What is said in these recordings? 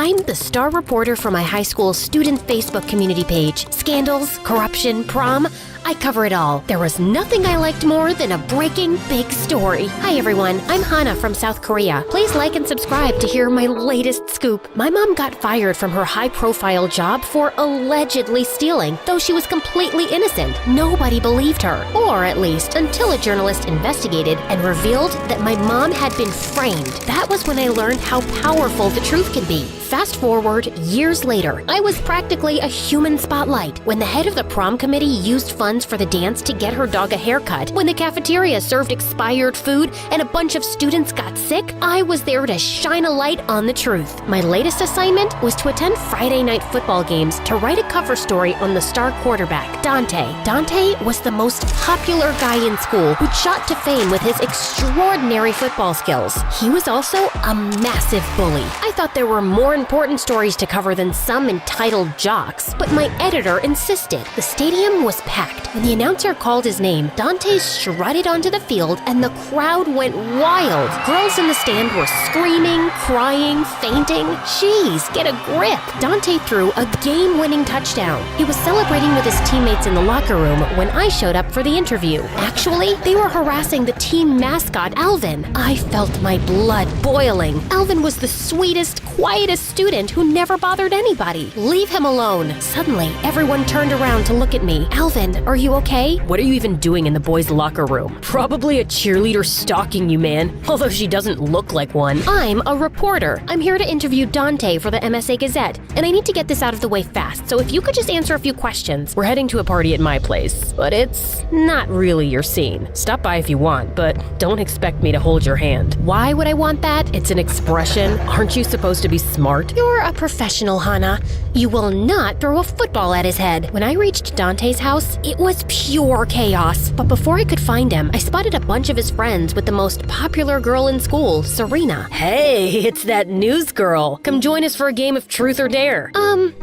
I'm the star reporter for my high school student Facebook community page. Scandals, corruption, prom, I cover it all. There was nothing I liked more than a breaking big story. Hi everyone, I'm Hana from South Korea. Please like and subscribe to hear my latest scoop. My mom got fired from her high-profile job for allegedly stealing, though she was completely innocent. Nobody believed her, or at least until a journalist investigated and revealed that my mom had been framed. That was when I learned how powerful the truth can be. Fast forward years later, I was practically a human spotlight when the head of the prom committee used funds for the dance to get her dog a haircut, when the cafeteria served expired food and a bunch of students got sick. I was there to shine a light on the truth. My latest assignment was to attend Friday night football games to write a cover story on the star quarterback, Dante. Dante was the most popular guy in school who'd shot to fame with his extraordinary football skills. He was also a massive bully. I thought there were more important stories to cover than some entitled jocks, but my editor insisted. The stadium was packed. When the announcer called his name, Dante strutted onto the field and the crowd went wild. Girls in the stand were screaming, crying, fainting. Jeez, get a grip. Dante threw a game-winning touchdown. He was celebrating with his teammates in the locker room when I showed up for the interview. Actually, they were harassing the team mascot, Alvin. I felt my blood boiling. Alvin was the sweetest, quietest student who never bothered anybody. Leave him alone. Suddenly, everyone turned around to look at me. Alvin, are you okay? What are you even doing in the boys' locker room? Probably a cheerleader stalking you, man. Although she doesn't look like one. I'm a reporter. I'm here to interview Dante for the MSA Gazette, and I need to get this out of the way fast, so if you could just answer a few questions. We're heading to a party at my place, but it's not really your scene. Stop by if you want, but don't expect me to hold your hand. Why would I want that? It's an expression. Aren't you supposed to be smart? You're a professional, Hana. You will not throw a football at his head. When I reached Dante's house, it was pure chaos. But before I could find him, I spotted a bunch of his friends with the most popular girl in school, Serena. Hey, it's that news girl. Come join us for a game of Truth or Dare.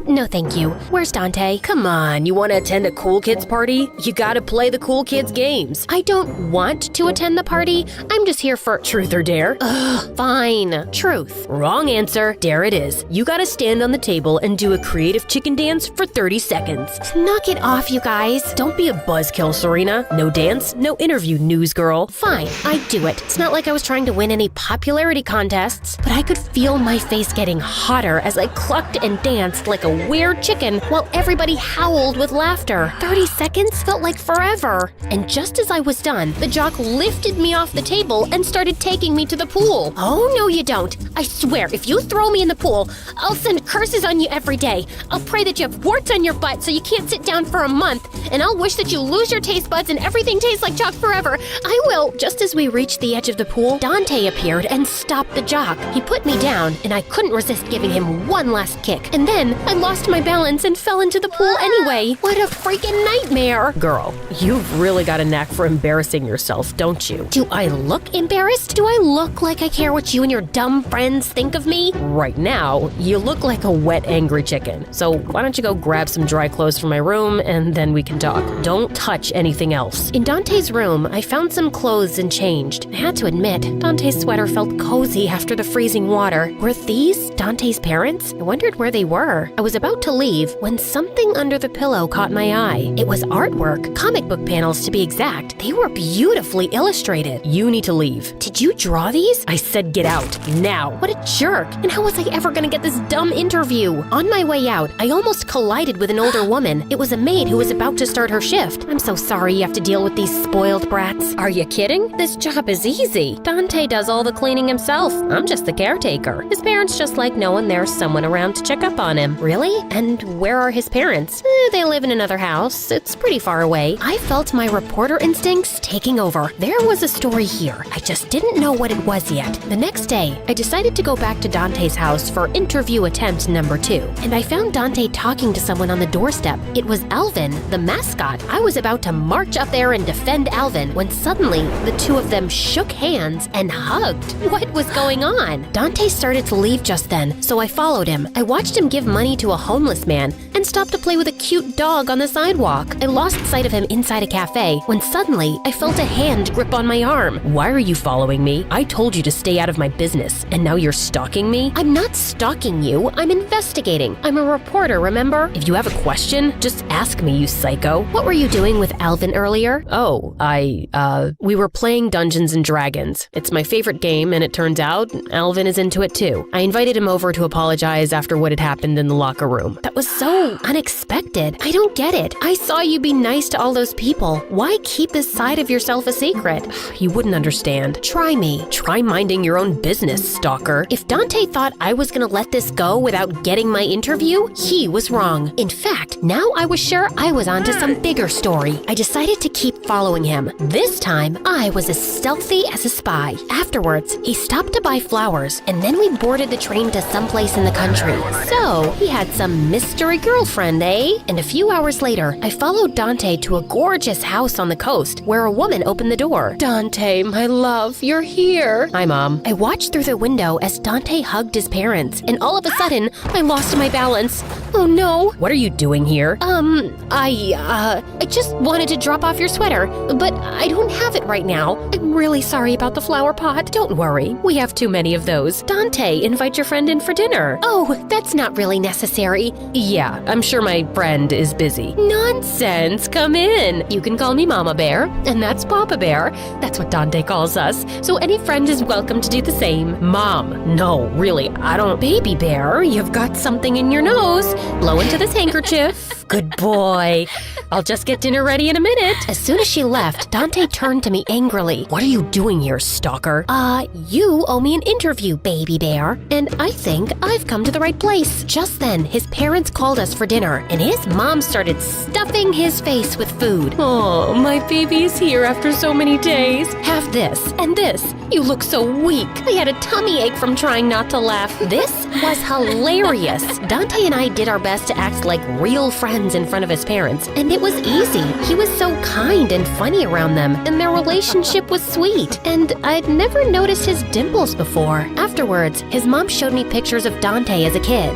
No thank you. Where's Dante? Come on, you want to attend a cool kids party? You gotta play the cool kids games. I don't want to attend the party. I'm just here for Truth or Dare? Ugh, fine. Truth. Wrong answer. Dare it is. You gotta stand on the table and do a creative chicken dance for 30 seconds. Knock it off, you guys. Don't be a buzzkill, Serena. No dance, no interview, news girl. Fine, I'd do it. It's not like I was trying to win any popularity contests, but I could feel my face getting hotter as I clucked and danced like a weird chicken while everybody howled with laughter. 30 seconds felt like forever. And just as I was done, the jock lifted me off the table and started taking me to the pool. Oh, no, you don't. I swear, if you throw me in the pool, I'll send curses on you every day. I'll pray that you have warts on your butt so you can't sit down for a month, and I'll wish that you lose your taste buds and everything tastes like chalk forever. I will. Just as we reached the edge of the pool, Dante appeared and stopped the jock. He put me down, and I couldn't resist giving him one last kick. And then I lost my balance and fell into the pool anyway. What a freaking nightmare. Girl, you've really got a knack for embarrassing yourself, don't you? Do I look embarrassed? Do I look like I care what you and your dumb friends think of me? Right now, you look like a wet, angry chicken. So why don't you go grab some dry clothes from my room and then we can talk. Don't touch anything else. In Dante's room, I found some clothes and changed. I had to admit, Dante's sweater felt cozy after the freezing water. Were these Dante's parents? I wondered where they were. I was about to leave when something under the pillow caught my eye. It was artwork, comic book panels to be exact. They were beautifully illustrated. You need to leave. Did you draw these? I said get out, now. What a jerk. And how was I ever gonna get this dumb interview? On my way out, I almost collided with an older woman. It was a maid who was about to start her shift. I'm so sorry you have to deal with these spoiled brats. Are you kidding? This job is easy. Dante does all the cleaning himself. I'm just the caretaker. His parents just like knowing there's someone around to check up on him. Really? And where are his parents? They live in another house. It's pretty far away. I felt my reporter instincts taking over. There was a story here. I just didn't know what it was yet. The next day, I decided to go back to Dante's house for interview attempt number 2. And I found Dante talking to someone on the doorstep. It was Alvin, the mascot mascot. I was about to march up there and defend Alvin when suddenly the two of them shook hands and hugged. What was going on? Dante started to leave just then, so I followed him. I watched him give money to a homeless man and stopped to play with a cute dog on the sidewalk. I lost sight of him inside a cafe when suddenly I felt a hand grip on my arm. Why are you following me? I told you to stay out of my business, and now you're stalking me? I'm not stalking you. I'm investigating. I'm a reporter, remember? If you have a question, just ask me, you psycho. What were you doing with Alvin earlier? Oh, we were playing Dungeons and Dragons. It's my favorite game, and it turns out Alvin is into it too. I invited him over to apologize after what had happened in the locker room. That was so unexpected. I don't get it. I saw you be nice to all those people. Why keep this side of yourself a secret? You wouldn't understand. Try me. Try minding your own business, stalker. If Dante thought I was gonna let this go without getting my interview, he was wrong. In fact, now I was sure I was onto some bigger story. I decided to keep following him. This time, I was as stealthy as a spy. Afterwards, he stopped to buy flowers, and then we boarded the train to someplace in the country. So, he had some mystery girlfriend, eh? And a few hours later, I followed Dante to a gorgeous house on the coast where a woman opened the door. Dante, my love, you're here. Hi, Mom. I watched through the window as Dante hugged his parents, and all of a sudden, I lost my balance. Oh no. What are you doing here? I just wanted to drop off your sweater, but I don't have it right now. I'm really sorry about the flower pot. Don't worry, we have too many of those. Dante, invite your friend in for dinner. Oh, that's not really necessary. Yeah, I'm sure my friend is busy. Nonsense, come in. You can call me Mama Bear, and that's Papa Bear. That's what Dante calls us, so any friend is welcome to do the same. Mom, no, really, I don't. Baby Bear, you've got something in your nose. Blow into this handkerchief. Good boy. I'll just get dinner ready in a minute. As soon as she left, Dante turned to me angrily. What are you doing here, stalker? You owe me an interview, Baby Bear. And I think I've come to the right place. Just then, his parents called us for dinner, and his mom started stuffing his face with food. Oh, my baby is here after so many days. Have this and this. You look so weak. I had a tummy ache from trying not to laugh. This was hilarious. Dante and I did our best to act like real friends in front of his parents, and it was easy. He was so kind and funny around them, and their relationship was sweet. And I'd never noticed his dimples before. Afterwards, his mom showed me pictures of Dante as a kid.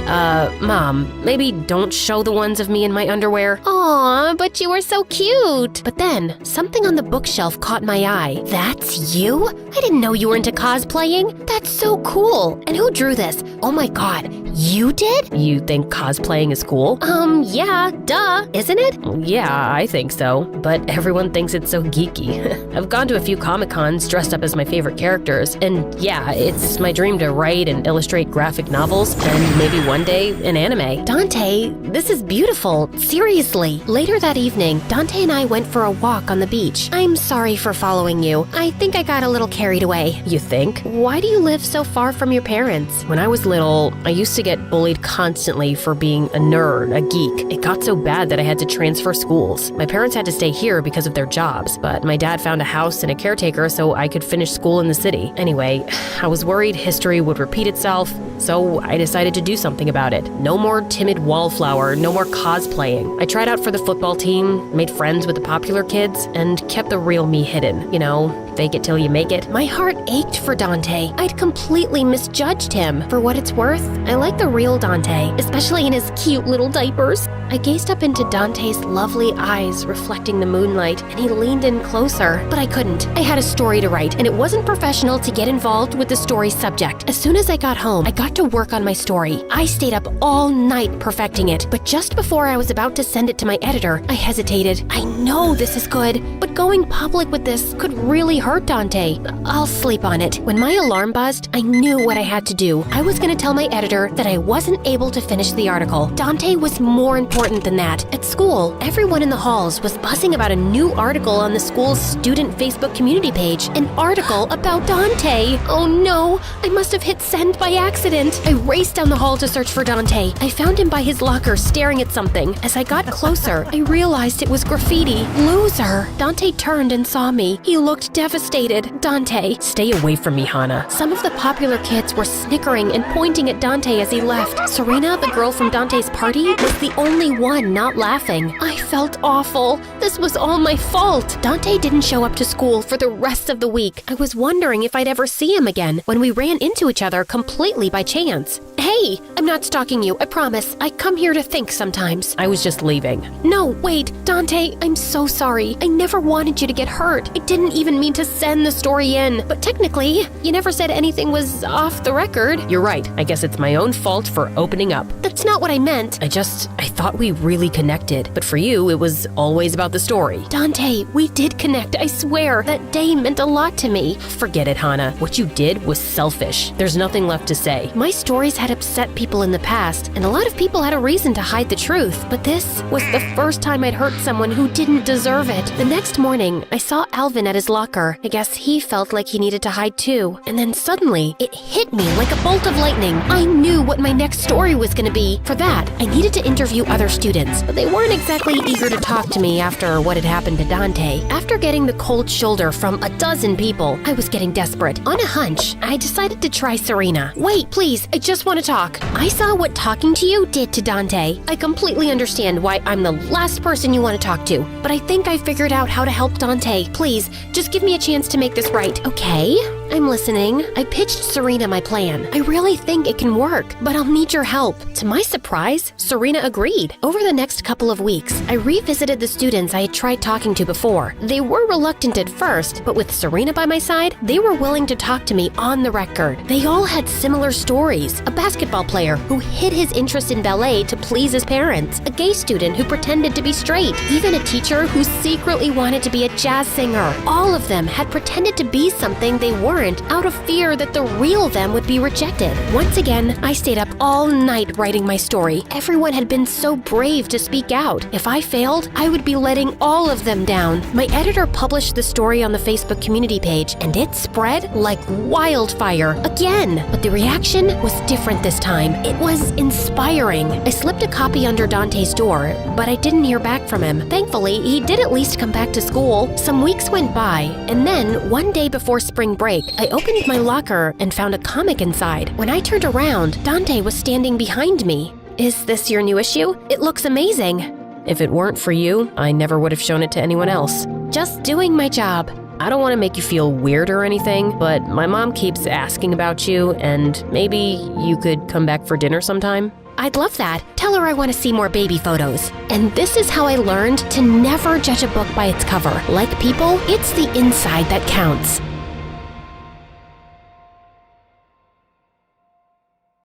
Mom, maybe don't show the ones of me in my underwear. Aw, but you were so cute. But then, something on the bookshelf caught my eye. That's you? I didn't know you were into cosplaying. That's so cool. And who drew this? Oh my god, you did? You think cosplaying is cool? Yeah, duh, isn't it? Yeah, I think so, but everyone thinks it's so geeky. I've gone to a few Comic-Cons dressed up as my favorite characters, and yeah, it's my dream to write and illustrate graphic novels, and maybe one day an anime. Dante, this is beautiful. Seriously. Later that evening, Dante and I went for a walk on the beach. I'm sorry for following you. I think I got a little carried away. You think? Why do you live so far from your parents? When I was little, I used to get bullied constantly for being a nerd, a geek. It got so bad that I had to transfer schools. My parents had to stay here because of their jobs, but my dad found a house and a caretaker so I could finish school in the city. Anyway, I was worried history would repeat itself, so I decided to do something about it. No more timid wallflower, no more cosplaying. I tried out for the football team, made friends with the popular kids, and kept the real me hidden. You know, fake it till you make it. My heart ached for Dante. I'd completely misjudged him. For what it's worth, I like the real Dante, especially in his cute little diapers. I gazed up into Dante's lovely eyes reflecting the moonlight, and he leaned in closer, but I couldn't. I had a story to write, and it wasn't professional to get involved with the story's subject. As soon as I got home, I got to work on my story. I stayed up all night perfecting it, but just before I was about to send it to my editor, I hesitated. I know this is good, but going public with this could really hurt Dante. I'll sleep on it. When my alarm buzzed, I knew what I had to do. I was going to tell my editor that I wasn't able to finish the article. Dante was more important than that. At school, everyone in the halls was buzzing about a new article on the school's student Facebook community page. An article about Dante. Oh no, I must have hit send by accident. I raced down the hall to search for Dante. I found him by his locker staring at something. As I got closer, I realized it was graffiti. Loser. Dante turned and saw me. He looked devastated. Dante. Stay away from me, Hana. Some of the popular kids were snickering and pointing at Dante as he left. Serena, the girl from Dante's party, was the only only one not laughing. I felt awful. This was all my fault. Dante didn't show up to school for the rest of the week. I was wondering if I'd ever see him again when we ran into each other completely by chance. Hey, I'm not stalking you, I promise. I come here to think sometimes. I was just leaving. No, wait, Dante, I'm so sorry. I never wanted you to get hurt. I didn't even mean to send the story in. But technically, you never said anything was off the record. You're right. I guess it's my own fault for opening up. That's not what I meant. I thought we really connected. But for you, it was always about the story. Dante, we did connect, I swear. That day meant a lot to me. Forget it, Hannah. What you did was selfish. There's nothing left to say. My stories had upset people in the past, and a lot of people had a reason to hide the truth. But this was the first time I'd hurt someone who didn't deserve it. The next morning, I saw Alvin at his locker. I guess he felt like he needed to hide too. And then suddenly, it hit me like a bolt of lightning. I knew what my next story was going to be. For that, I needed to interview other students, but they weren't exactly eager to talk to me after what had happened to Dante. After getting the cold shoulder from a dozen people, I was getting desperate. On a hunch, I decided to try Serena. Wait, please, I just want to talk. I saw what talking to you did to Dante. I completely understand why I'm the last person you want to talk to, but I think I figured out how to help Dante. Please, just give me a chance to make this right. Okay? I'm listening. I pitched Serena my plan. I really think it can work, but I'll need your help. To my surprise, Serena agreed. Over the next couple of weeks, I revisited the students I had tried talking to before. They were reluctant at first, but with Serena by my side, they were willing to talk to me on the record. They all had similar stories. A basketball player who hid his interest in ballet to please his parents, a gay student who pretended to be straight, even a teacher who secretly wanted to be a jazz singer. All of them had pretended to be something they weren't out of fear that the real them would be rejected. Once again, I stayed up all night writing my story. Everyone had been so brave to speak out. If I failed, I would be letting all of them down. My editor published the story on the Facebook community page, and it spread like wildfire again. But the reaction was different this time. It was inspiring. I slipped a copy under Dante's door, but I didn't hear back from him. Thankfully, he did at least come back to school. Some weeks went by, and then one day before spring break, I opened my locker and found a comic inside. When I turned around, Dante was standing behind me. Is this your new issue? It looks amazing. If it weren't for you, I never would have shown it to anyone else. Just doing my job. I don't want to make you feel weird or anything, but my mom keeps asking about you, and maybe you could come back for dinner sometime? I'd love that. Tell her I want to see more baby photos. And this is how I learned to never judge a book by its cover. Like people, it's the inside that counts.